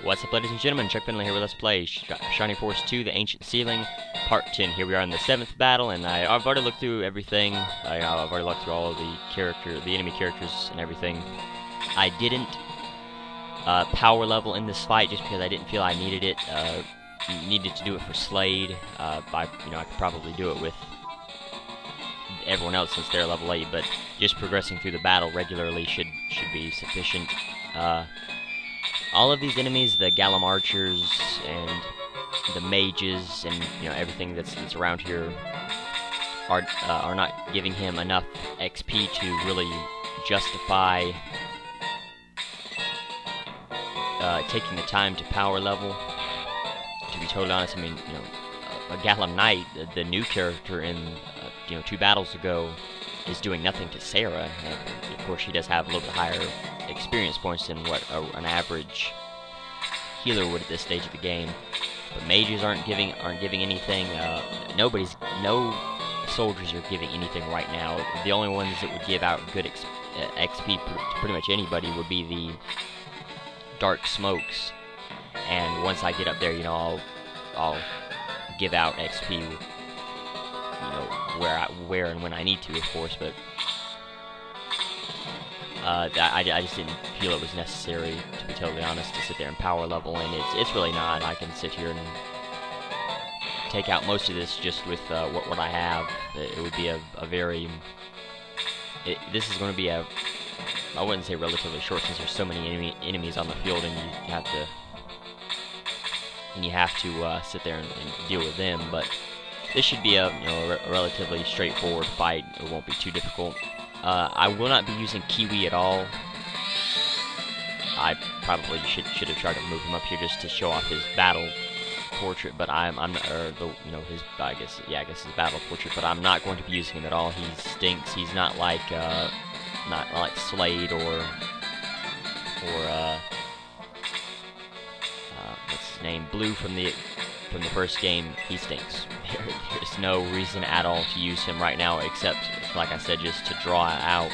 What's up, ladies and gentlemen? ChuckfinleLP here with Let's Play Shining Force 2, The Ancient Ceiling, Part 10. Here we are in the 7th battle, and I've already looked through everything. I've already looked through all of the enemy characters and everything. I didn't power level in this fight just because I didn't feel I needed it. Needed to do it for Slade. I could probably do it with everyone else since they're level 8, but just progressing through the battle regularly should be sufficient. All of these enemies, the Galam archers and the mages and everything that's around here, are not giving him enough XP to really justify taking the time to power level. To be totally honest, I mean, a Galam Knight, the new character in 2 battles ago, is doing nothing to Sarah. And of course, she does have a little bit higher experience points than what an average healer would at this stage of the game. But mages aren't giving anything. No soldiers are giving anything right now. The only ones that would give out good XP to pretty much anybody would be the dark smokes. And once I get up there, I'll give out XP. Where and when I need to, of course, but I just didn't feel it was necessary, to be totally honest, to sit there and power level, and it's really not. I can sit here and take out most of this just with what I have. It would be a very... this is going to be I wouldn't say relatively short, since there's so many enemies on the field, and you have to sit there and deal with them, but this should be a relatively straightforward fight. It won't be too difficult. I will not be using Kiwi at all. I probably should have tried to move him up here just to show off his battle portrait, but I guess his battle portrait. But I'm not going to be using him at all. He stinks. He's not like Slade or what's his name, Blue from the first game. He stinks. There's no reason at all to use him right now, except, like I said, just to draw out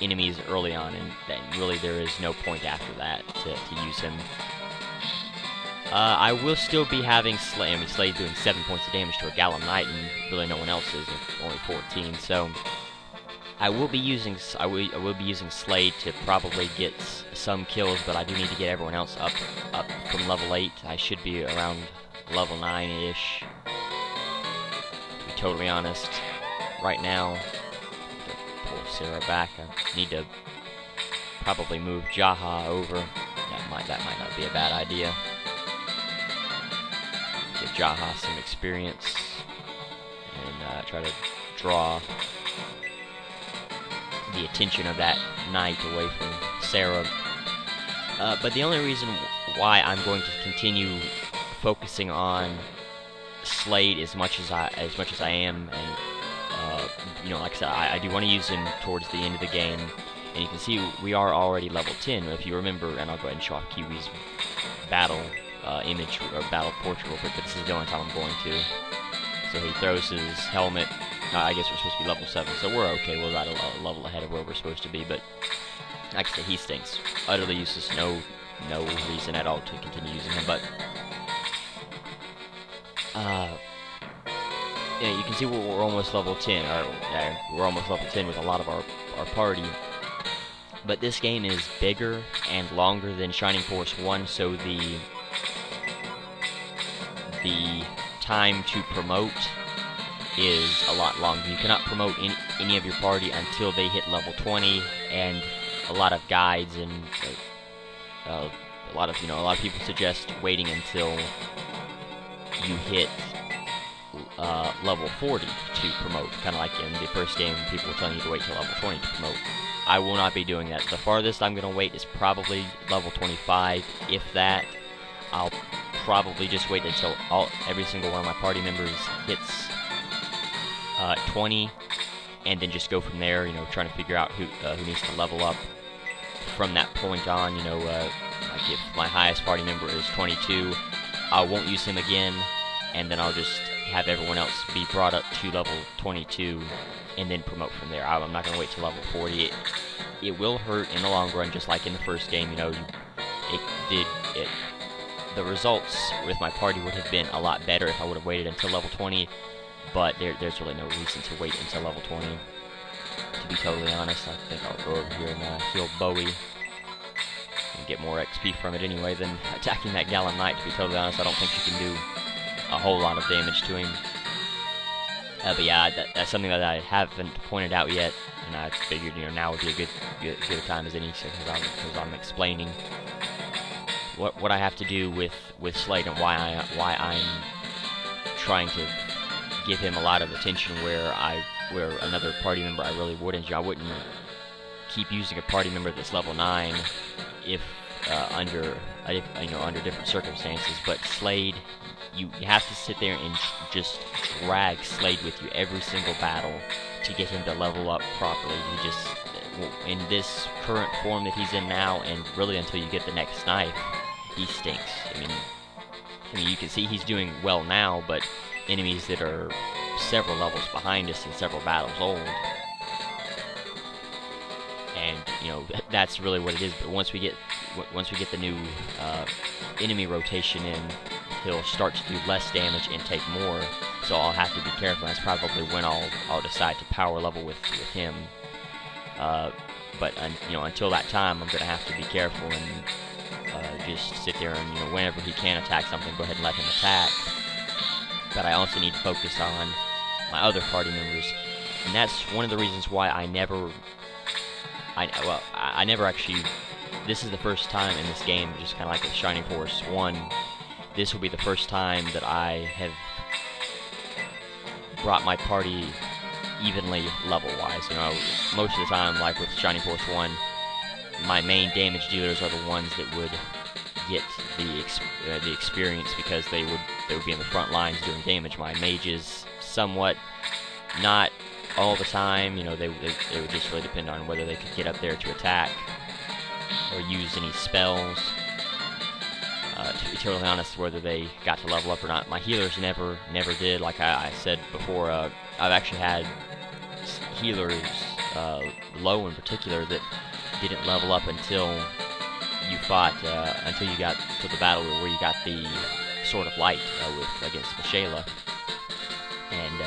enemies early on, and then really there is no point after that to use him. I will still be having Slade. I mean, Slade doing 7 points of damage to a Galam Knight, and really no one else is, only 14. So I will be using Slade to probably get some kills, but I do need to get everyone else up from level 8. I should be around level 9-ish, to be totally honest. Right now, to pull Sarah back, I need to probably move Jaha over. That might not be a bad idea. Give Jaha some experience and try to draw the attention of that knight away from Sarah. But the only reason why I'm going to continue focusing on Slade as much as I am, and like I said, I do want to use him towards the end of the game. And you can see we are already level 10. If you remember, and I'll go ahead and show off Kiwi's battle image or battle portrait real quick, but this is the only time I'm going to. So he throws his helmet. I guess we're supposed to be level 7, so we're okay. We're right a level ahead of where we're supposed to be, but like I said, he stinks. Utterly useless. No reason at all to continue using him, but you can see we're almost level 10. We're almost level 10 with a lot of our party. But this game is bigger and longer than Shining Force 1, so the time to promote is a lot longer. You cannot promote any of your party until they hit level 20, and a lot of guides and a lot of people suggest waiting until you hit level 40 to promote. Kind of like in the first game, people were telling you to wait till level 20 to promote. I will not be doing that. The farthest I'm going to wait is probably level 25, if that. I'll probably just wait until every single one of my party members hits 20, and then just go from there, trying to figure out who needs to level up from that point on. Like if my highest party member is 22, I won't use him again, and then I'll just have everyone else be brought up to level 22, and then promote from there. I'm not going to wait till level 40. It will hurt in the long run, just like in the first game. You it did it. The results with my party would have been a lot better if I would have waited until level 20, but there's really no reason to wait until level 20. To be totally honest, I think I'll go over here and heal Bowie and get more XP from it anyway than attacking that Galam Knight. To be totally honest, I don't think you can do a whole lot of damage to him. But yeah, that's something that I haven't pointed out yet, and I figured, you know, now would be a good time as any, because I'm explaining what I have to do with Slade and why I'm trying to give him a lot of attention where another party member I really wouldn't. I wouldn't keep using a party member that's level 9 if under different circumstances. But Slade, you have to sit there and just drag Slade with you every single battle to get him to level up properly. He just, in this current form that he's in now, and really until you get the next knife, he stinks. I mean, you can see he's doing well now, but enemies that are several levels behind us and several battles old, and you know, that's really what it is. But once we get the new enemy rotation in, he'll start to do less damage and take more. So I'll have to be careful. That's probably when I'll decide to power level with him. But you know, until that time, I'm gonna have to be careful and just sit there and, you know, whenever he can attack something, go ahead and let him attack. But I also need to focus on my other party members, and that's one of the reasons why I never actually. This is the first time in this game, just kind of like with Shining Force 1. This will be the first time that I have brought my party evenly level-wise. You know, most of the time, like with Shining Force 1, my main damage dealers are the ones that would get the experience because they would be in the front lines doing damage. My mages, somewhat, not all the time. You know, they would just really depend on whether they could get up there to attack or use any spells. To be totally honest, whether they got to level up or not. My healers never did. Like I said before, I've actually had healers, low in particular, that didn't level up until you fought, until you got to the battle where you got the Sword of Light against Michaela. And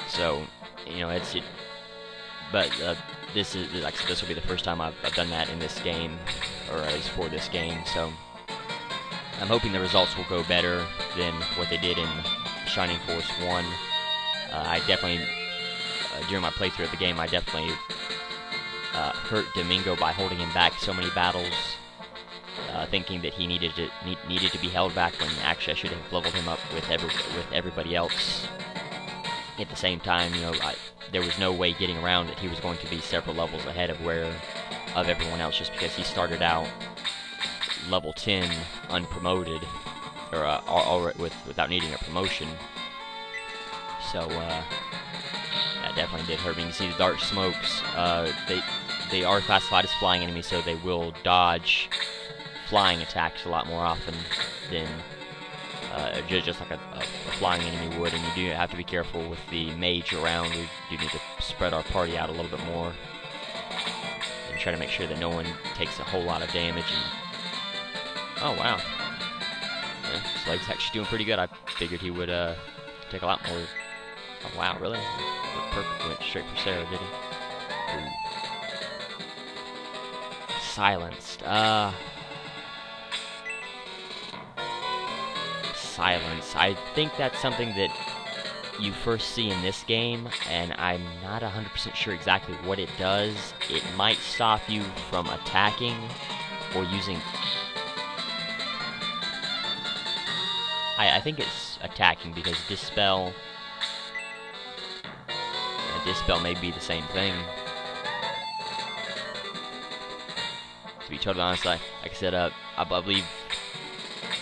so, you know, but this is, like I said, this will be the first time I've done that in this game, or at least for this game. So I'm hoping the results will go better than what they did in Shining Force 1. I definitely, during my playthrough of the game, I definitely hurt Domingo by holding him back so many battles, thinking that he needed to be held back, when actually I should have leveled him up with everybody else. At the same time, you know, there was no way getting around that he was going to be several levels ahead of everyone else, just because he started out level 10 unpromoted, or without needing a promotion. So that definitely did hurt me. You can see the Dark Smokes, they are classified as flying enemies, so they will dodge flying attacks a lot more often than just like a flying enemy would. And you do have to be careful with the mage around. We do need to spread our party out a little bit more and try to make sure that no one takes a whole lot of damage. Oh, wow. Yeah, Slade's actually doing pretty good. I figured he would take a lot more. Oh, wow, really? Perfect. Went straight for Sarah, did he? Ooh. Silenced. Silence. I think that's something that you first see in this game, and I'm not 100% sure exactly what it does. It might stop you from attacking or using... I think it's attacking, because Dispel may be the same thing. To be totally honest, like I said, I believe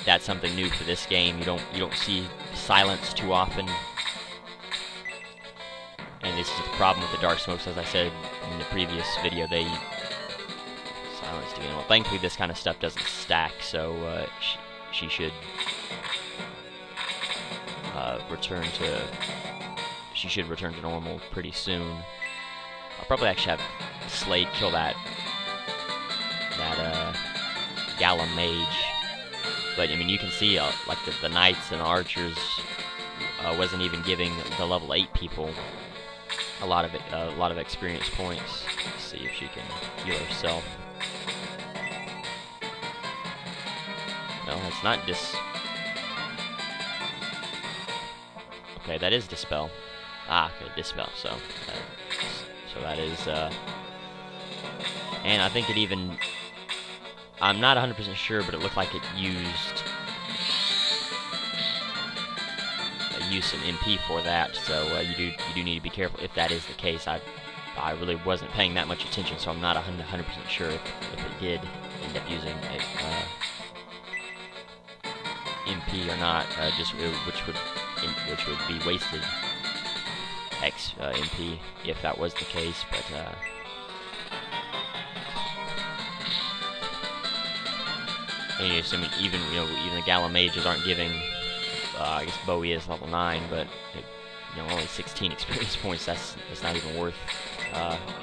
that's something new for this game. You don't see silence too often, and this is the problem with the Dark Smokes. As I said in the previous video, they silenced again. Well, thankfully this kind of stuff doesn't stack, so she should return to normal pretty soon. I'll probably actually have Slade kill that Galam mage. But I mean, you can see like the knights and archers wasn't even giving the level 8 people a lot of experience points. Let's see if she can heal herself. No, it's not Okay, that is Dispel. Ah, okay, Dispel. So that is. And I think it even. I'm not 100% sure, but it looked like it used some MP for that. So you do need to be careful if that is the case. I really wasn't paying that much attention, so I'm not 100% sure if it did end up using a MP or not. Which would be wasted MP if that was the case, but anyways, I mean, even the Galam mages aren't giving. I guess Bowie is level 9, but only 16 experience points. That's not even worth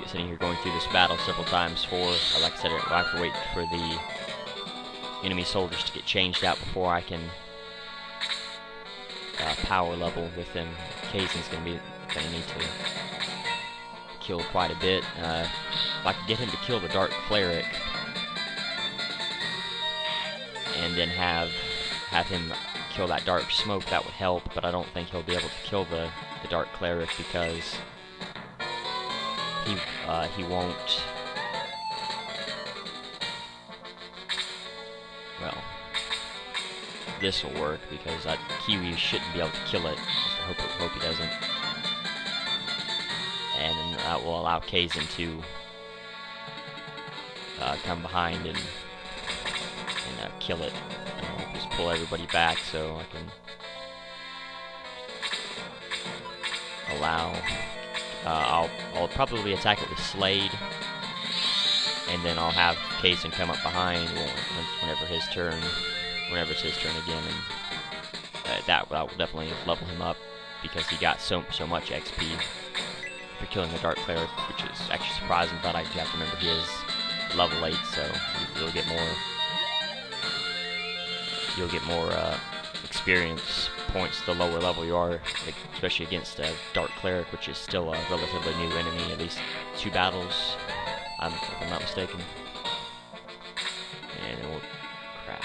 sitting here going through this battle several times for. Like I said, I have to wait for the enemy soldiers to get changed out before I can power level with them. Kaizen's gonna need to kill quite a bit. If I could get him to kill the Dark Cleric, and then have him kill that Dark Smoke, that would help. But I don't think he'll be able to kill the Dark Cleric because he won't. Well, this will work because Kiwi shouldn't be able to kill it. I hope he doesn't. And then that will allow Kaizen to come behind and kill it. I'll just pull everybody back so I can allow. I'll probably attack it with Slade, and then I'll have Kaizen come up behind whenever it's his turn again, and that will definitely level him up because he got so much XP for killing the Dark Cleric, which is actually surprising. But I do have to remember he is level 8, so you'll get more. You'll get more experience points the lower level you are, especially against a Dark Cleric, which is still a relatively new enemy. At least 2 battles, if I'm not mistaken. And crap.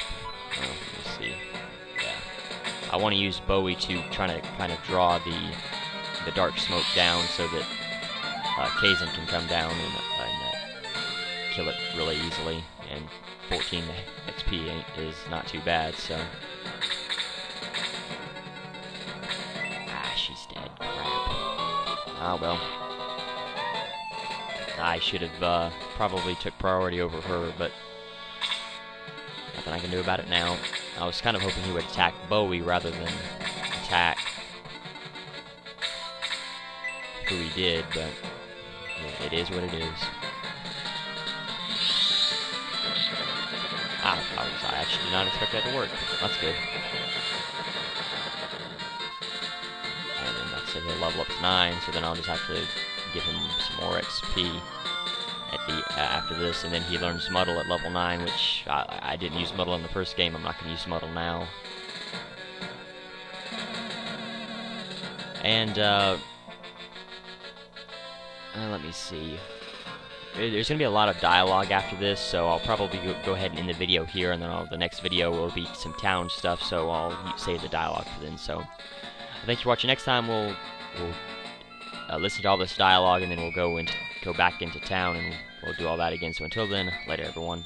Oh, let me see. Yeah, I want to use Bowie to try to kind of draw the Dark Smoke down so that Kaizen can come down and kill it really easily. And 14 XP is not too bad, so. She's dead. Crap. Ah, well. I should have probably took priority over her, but nothing I can do about it now. I was kind of hoping he would attack Bowie rather than attack who he did, but it is what it is. I actually did not expect that to work. That's good. And then, like I said, he'll level up to 9, so then I'll just have to give him some more XP after this, and then he learns Muddle at level 9, which I didn't use Muddle in the first game. I'm not going to use Muddle now. And let me see. There's going to be a lot of dialogue after this, so I'll probably go ahead and end the video here, and then the next video will be some town stuff, so I'll save the dialogue for then. So, thanks for watching. Next time we'll listen to all this dialogue, and then we'll go back into town, and we'll do all that again. So until then, later everyone.